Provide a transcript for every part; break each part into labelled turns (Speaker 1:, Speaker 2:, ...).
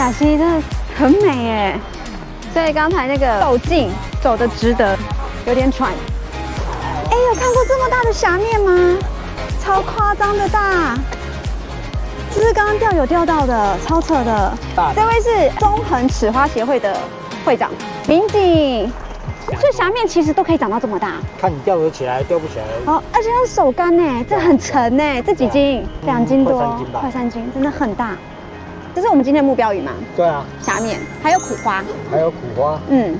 Speaker 1: 甲溪真的很美耶，所以刚才那个走近走得值得，有点喘。哎，有看过这么大的峡面吗？超夸张的大！这是刚刚钓有钓到的，超扯的。这位是中横齿花协会的会长民警。这峡面其实都可以长到这么大，
Speaker 2: 看你钓得起来，钓不起来。
Speaker 1: 哦，而且用手竿呢，这很沉呢，这几斤？2斤多，快3斤，真的很大。这是我们今天的目标鱼吗？
Speaker 2: 对啊，
Speaker 1: 峡面还有苦花，
Speaker 2: 还有苦花。
Speaker 1: 嗯。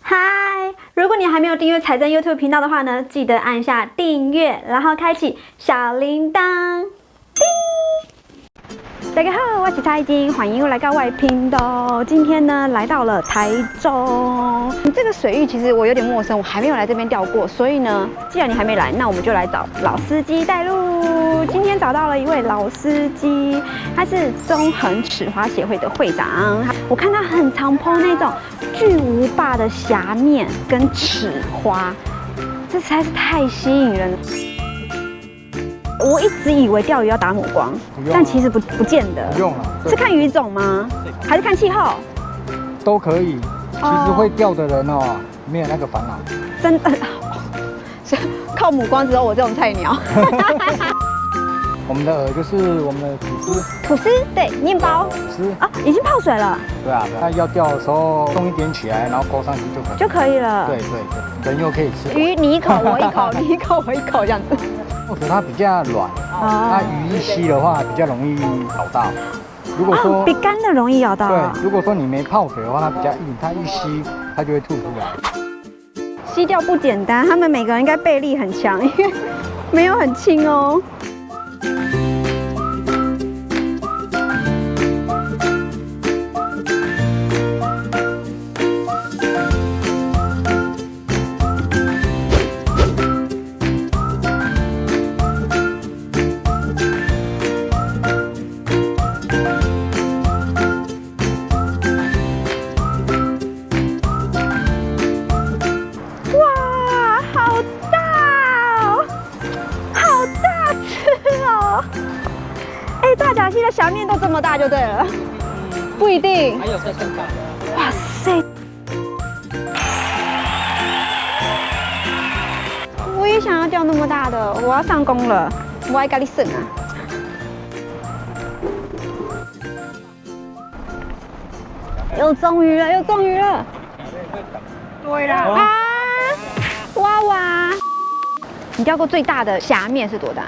Speaker 1: 嗨，如果你还没有订阅财政 YouTube 频道的话呢，记得按下订阅，然后开启小铃铛。叮！大家好，我是蔡金，欢迎又来到外频道。今天呢，来到了台中。这个水域其实我有点陌生，我还没有来这边钓过，所以呢，既然你还没来，那我们就来找老司机带路。今天找到了一位老司机，他是中横齿花协会的会长。我看他很常 po 那种巨无霸的峡面跟齿花，这实在是太吸引人了。我一直以为钓鱼要打母光，但其实不见得。
Speaker 2: 不用了，
Speaker 1: 是看鱼种吗？还是看气候？
Speaker 2: 都可以。其实会钓的人哦，没有那个烦恼。
Speaker 1: 真的，靠母光只有我这种菜鸟。
Speaker 2: 我们的饵就是我们的吐司。
Speaker 1: 吐司对，面包。
Speaker 2: 吐司
Speaker 1: 啊，已经泡水了。
Speaker 2: 对啊，那要钓的时候弄一点起来，然后勾上去就可以了。对，人又可以吃。
Speaker 1: 鱼你一口我一口，你一口我一口这样子。
Speaker 2: 或者它比较软，它鱼一吸的话比较容易咬到。如果说
Speaker 1: 比干的容易咬到。
Speaker 2: 对，如果说你没泡水的话，它比较硬，它一吸它就会吐出来。
Speaker 1: 吸钓不简单，他们每个人应该背力很强，因为没有很轻哦。大甲溪的峡面都这么大就对了，不一定。
Speaker 2: 还有再更大。
Speaker 1: 哇塞！我也想要钓那么大的，我要上工了，我爱跟你省啊！又中鱼了，又中鱼了！对啦！啊！哇哇！你钓过最大的峡面是多大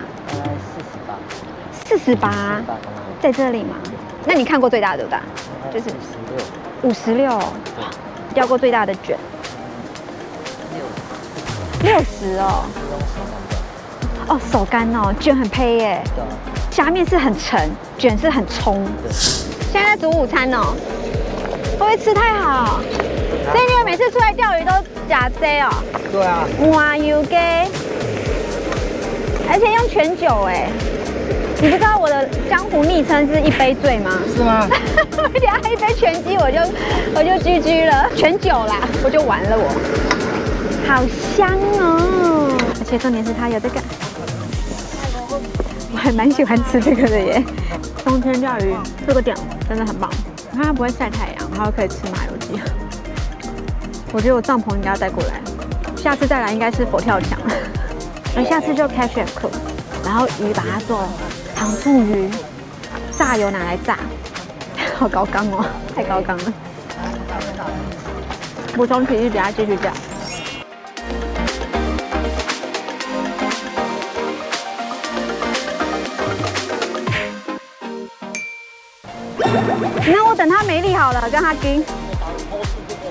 Speaker 1: ？48，在这里吗？那你看过最大的多大？就是56。钓过最大的卷60哦。哦，手竿哦，卷很胚耶。峡面是很沉，卷是很冲。现在在煮午餐哦，会不会吃太好？所以你们每次出来钓鱼都假 J 哦？
Speaker 2: 对啊。
Speaker 1: 哇油鸡，而且用全酒哎。你不知道我的江湖昵称是一杯醉吗？是吗？我等下一杯全鸡我就 GG 了，全酒啦，我就完了我。好香哦！而且重点是它有这个，我还蛮喜欢吃这个的耶。冬天钓鱼这个点真的很棒，它不会晒太阳，然后可以吃麻油鸡。我觉得我帐篷应该要带过来，下次再来应该是佛跳墙，而下次就 catch and cook， 然后鱼把它做糖醋鱼，炸油拿来炸，好高纲哦，太高纲了。补充体力，等下继续钓。那我等他没力好了，跟他盯。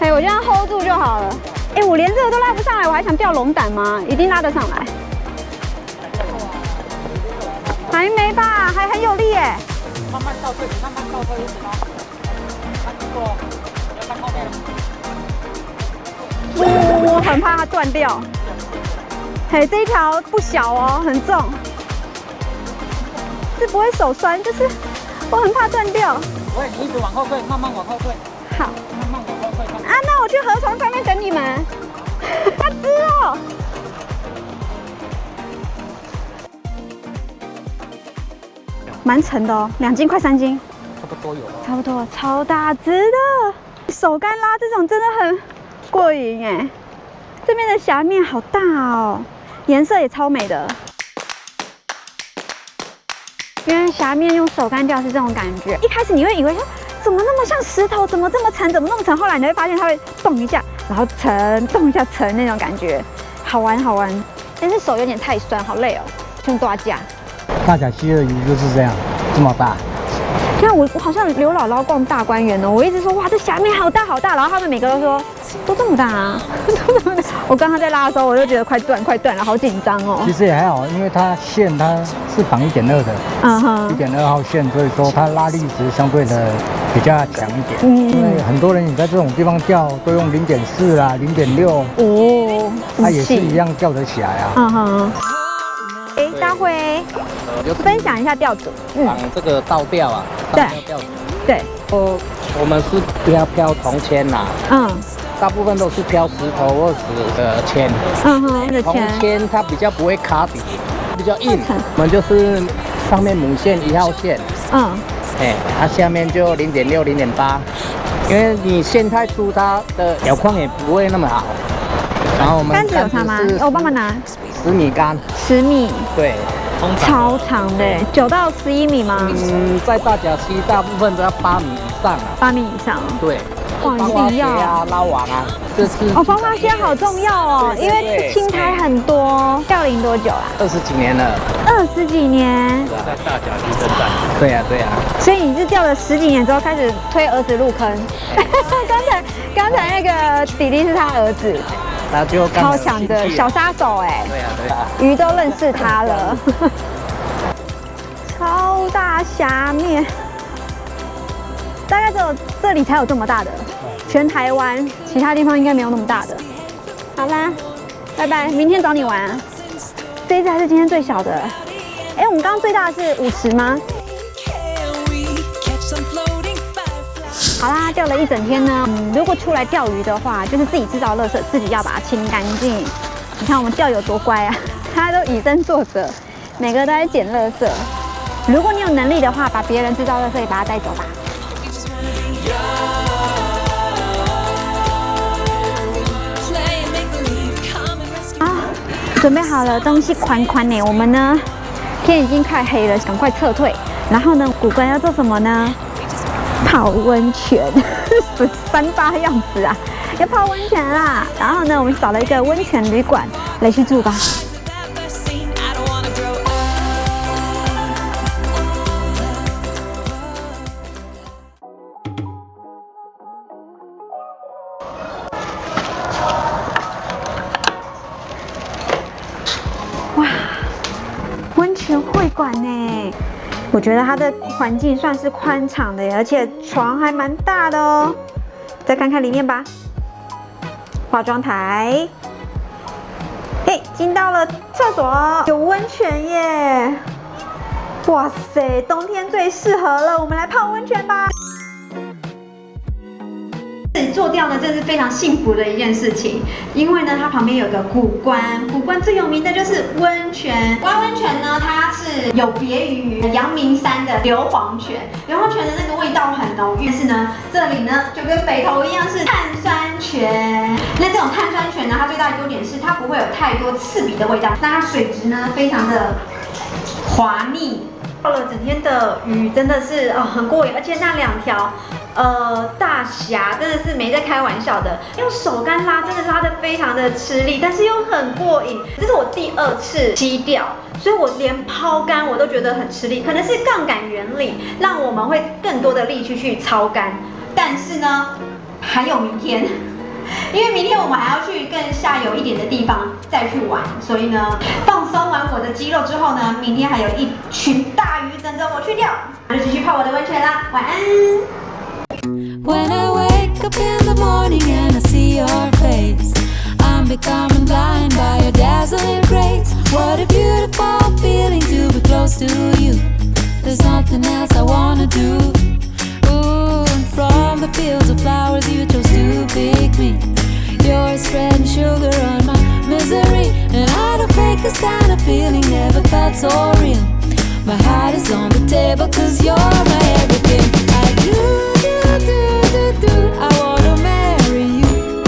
Speaker 1: 哎，我这样 hold 住就好了。哎，我连这个都拉不上来，我还想钓龙胆吗？一定拉得上来。还没吧，还很有力耶。慢慢倒退，慢慢倒退一点哦。要看后面。我很怕它断掉。嘿，这一条不小哦，很重。是不会手酸，就是我很怕断掉。
Speaker 2: 喂，你一直往后退，慢慢往后退。
Speaker 1: 好。
Speaker 2: 慢慢往后退。
Speaker 1: 啊，那我去河床上面等你们。它汁哦。蛮沉的哦，2斤快3斤，
Speaker 2: 差不多有了。
Speaker 1: 差不多，超大只的。手干拉这种真的很过瘾哎。这边的虾面好大哦，颜色也超美的。因为虾面用手干钓是这种感觉，一开始你会以为说怎么那么像石头，怎么这么沉，怎么那么沉？后来你会发现它会动一下，然后沉，动一下沉那种感觉，好玩好玩。但是手有点太酸，好累哦，用大架。
Speaker 2: 大甲溪的鱼就是这样，这么大。
Speaker 1: 像我好像刘姥姥逛大观园哦，我一直说哇这虾面好大好大，然后他们每个都说都这么大啊，都这么大。我刚刚在拉的时候我就觉得快断了，好紧张哦。
Speaker 2: 其实也还好，因为它线它是绑1.2的，1.2号线，所以说它拉力值相对的比较强一点。因为很多人你在这种地方钓都用0.4啦、0.6哦，它也是一样钓得起来啊。
Speaker 1: 大辉，分享一下钓组。
Speaker 3: 绑这个倒钓啊，钓组。
Speaker 1: 对。
Speaker 3: 我们是漂铜签啦。大部分都是漂石头或是铅。铜签它比较不会卡底，比较硬。我们就是上面母线1号线。它下面就0.6、0.8，因为你线太粗，它的咬框也不会那么好。然后我们
Speaker 1: 杆子有差吗？我帮忙拿。
Speaker 3: 10米杆。10
Speaker 1: 米。对。超长的，9到11米吗？
Speaker 3: 在大甲溪大部分都要8米以上啊。8米以上。对。
Speaker 1: 哇，一定要
Speaker 3: 啊，捞网啊，这是
Speaker 1: 防滑鞋好重要哦，因为青苔很多。钓龄多久啊
Speaker 3: ？20几年了。
Speaker 1: 20几年。
Speaker 3: 在大甲溪征战。对呀。
Speaker 1: 所以你是钓了10几年之后开始推儿子入坑。刚才那个弟弟是他儿子。
Speaker 3: 他就
Speaker 1: 超强的小杀手哎。
Speaker 3: 对啊。
Speaker 1: 鱼都认识他了。超大虾面。大概只有这里才有这么大的，全台湾其他地方应该没有那么大的。好啦，拜拜，明天找你玩。这一只还是今天最小的。我们刚刚最大的是50吗？好啦，钓了一整天呢。如果出来钓鱼的话，就是自己制造垃圾，自己要把它清干净。你看我们钓友多乖啊，大家都以身作则，每个都在捡垃圾。如果你有能力的话，把别人制造垃圾也把它带走吧。准备好了，东西宽呢。我们呢，天已经快黑了，赶快撤退。然后呢，古关要做什么呢？泡温泉，38样子啊，要泡温泉啦。然后呢，我们找了一个温泉旅馆来去住吧。温泉会馆呢，我觉得它的环境算是宽敞的，而且床还蛮大的哦。再看看里面吧，化妆台，进到了厕所，有温泉耶！哇塞，冬天最适合了，我们来泡温泉吧。自己做钓呢，真是非常幸福的一件事情，因为呢，它旁边有个古关，古关最有名的就是温泉。古关温泉呢，它是有别于阳明山的硫磺泉，硫磺泉的那个味道很浓郁，但是呢，这里呢就跟北投一样是碳酸泉。那这种碳酸泉呢，它最大的优点是它不会有太多刺鼻的味道，那它水质呢非常的滑腻。钓了整天的鱼真的是很过瘾，而且那2条大虾真的是没在开玩笑的，用手竿拉真的拉得非常的吃力，但是又很过瘾。这是我第2次溪钓，所以我连抛竿我都觉得很吃力，可能是杠杆原理让我们会更多的力气去操竿，但是呢还有明天。因为明天我们还要去更下游一点的地方再去玩，所以呢，放松完我的肌肉之后呢，明天还有一群大鱼等着我去钓，就继续泡我的温泉啦，晚安。When I wake up in the morning and I see your face, I'm becoming blind by your dazzling grace. What a beautiful feeling to be close to you. There's nothing else I wanna do. Ooh, and from the fields of flowers you chose to pick me. You're spreading sugar on my misery, and I don't fake this kind of feeling never felt so real.
Speaker 4: My heart is on the table 'cause you're my everything. I do. I wanna marry you.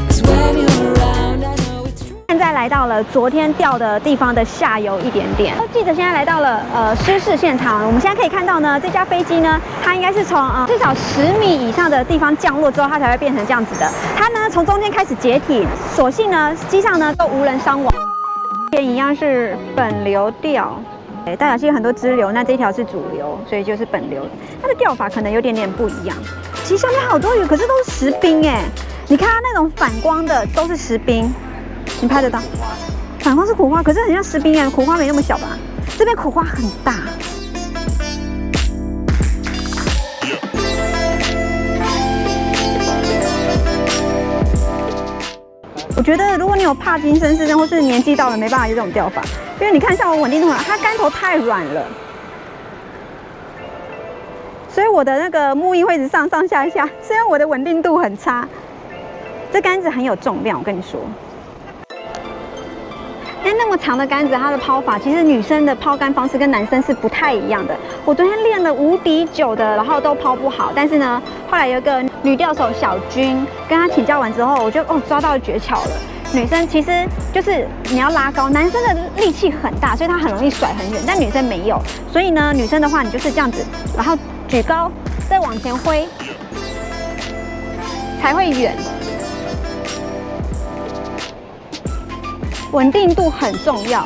Speaker 4: 'Cause when you're around, I know it's true.
Speaker 1: 现在来到了昨天掉的地方的下游一点点。记者现在来到了失事现场，我们现在可以看到呢，这架飞机呢，它应该是从至少10米以上的地方降落之后，它才会变成这样子的。它呢从中间开始解体，所幸呢机上呢都无人伤亡。一样是本流调。大甲溪很多支流，那这一条是主流，所以就是本流。它的钓法可能有点不一样。其实下面好多鱼，可是都是石冰哎！你看它那种反光的都是石冰，你拍得到？反光是苦花，可是很像石冰哎，苦花没那么小吧？这边苦花很大。我觉得如果你有帕金森氏症或是年纪到了没办法有这种钓法，因为你看像我稳定度很好，它竿头太软了，所以我的那个木翼会一直上上下下，虽然我的稳定度很差，这竿子很有重量，我跟你说。那么长的竿子，它的抛法其实女生的抛竿方式跟男生是不太一样的。我昨天练了无敌久的，然后都抛不好，但是呢，后来有一个女钓手小军跟她请教完之后，我就抓到诀窍了。女生其实就是你要拉高，男生的力气很大，所以他很容易甩很远，但女生没有。所以呢，女生的话你就是这样子，然后举高，再往前挥，才会远。稳定度很重要。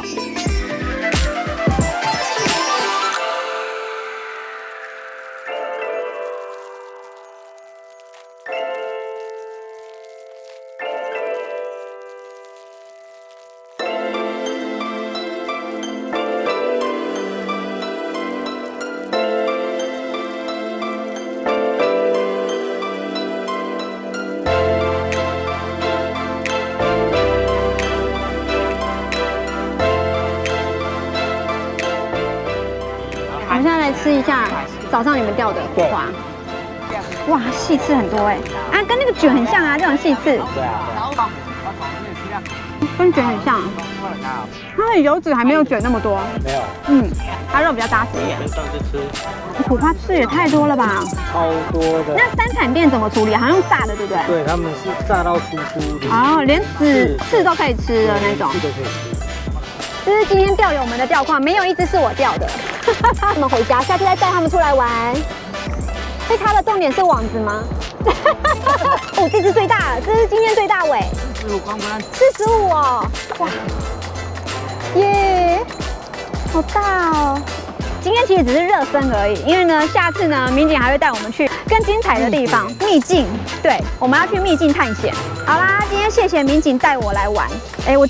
Speaker 1: 我们现在来吃一下早上你们钓的苦花，哇，细刺很多哎，跟那个卷很像啊，这种细刺。对啊。跟卷很像，它的油脂还没有卷那么多。
Speaker 3: 没有。
Speaker 1: 它肉比较扎实一点。
Speaker 3: 上去吃。
Speaker 1: 苦花刺也太多了吧？
Speaker 3: 超多的。
Speaker 1: 那三产店怎么处理？好像用炸的，对不对？
Speaker 3: 对，他们是炸到酥酥。
Speaker 1: 哦，连刺都可以吃的那种。
Speaker 3: 刺都可以吃。
Speaker 1: 这是今天钓友们的钓况，没有一只是我钓的。他们回家，下次再带他们出来玩。被插的重点是网子吗？哦，这只最大了，这是今天最大尾。
Speaker 3: 45公分。
Speaker 1: 45哦，哇，耶，好大哦。今天其实只是热身而已，因为呢，下次呢，民警还会带我们去更精彩的地方，秘境。对，我们要去秘境探险。好啦，今天谢谢民警带我来玩。我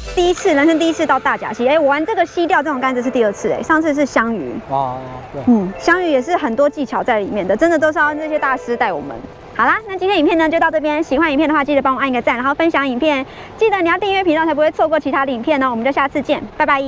Speaker 1: 人生第一次到大甲溪。我玩这个溪钓这种竿子是第2次。上次是香鱼。哦，对。香鱼也是很多技巧在里面的，真的都是要这些大师带我们。好啦，那今天影片呢就到这边。喜欢影片的话，记得帮我按一个赞，然后分享影片。记得你要订阅频道，才不会错过其他的影片哦。我们就下次见，拜拜。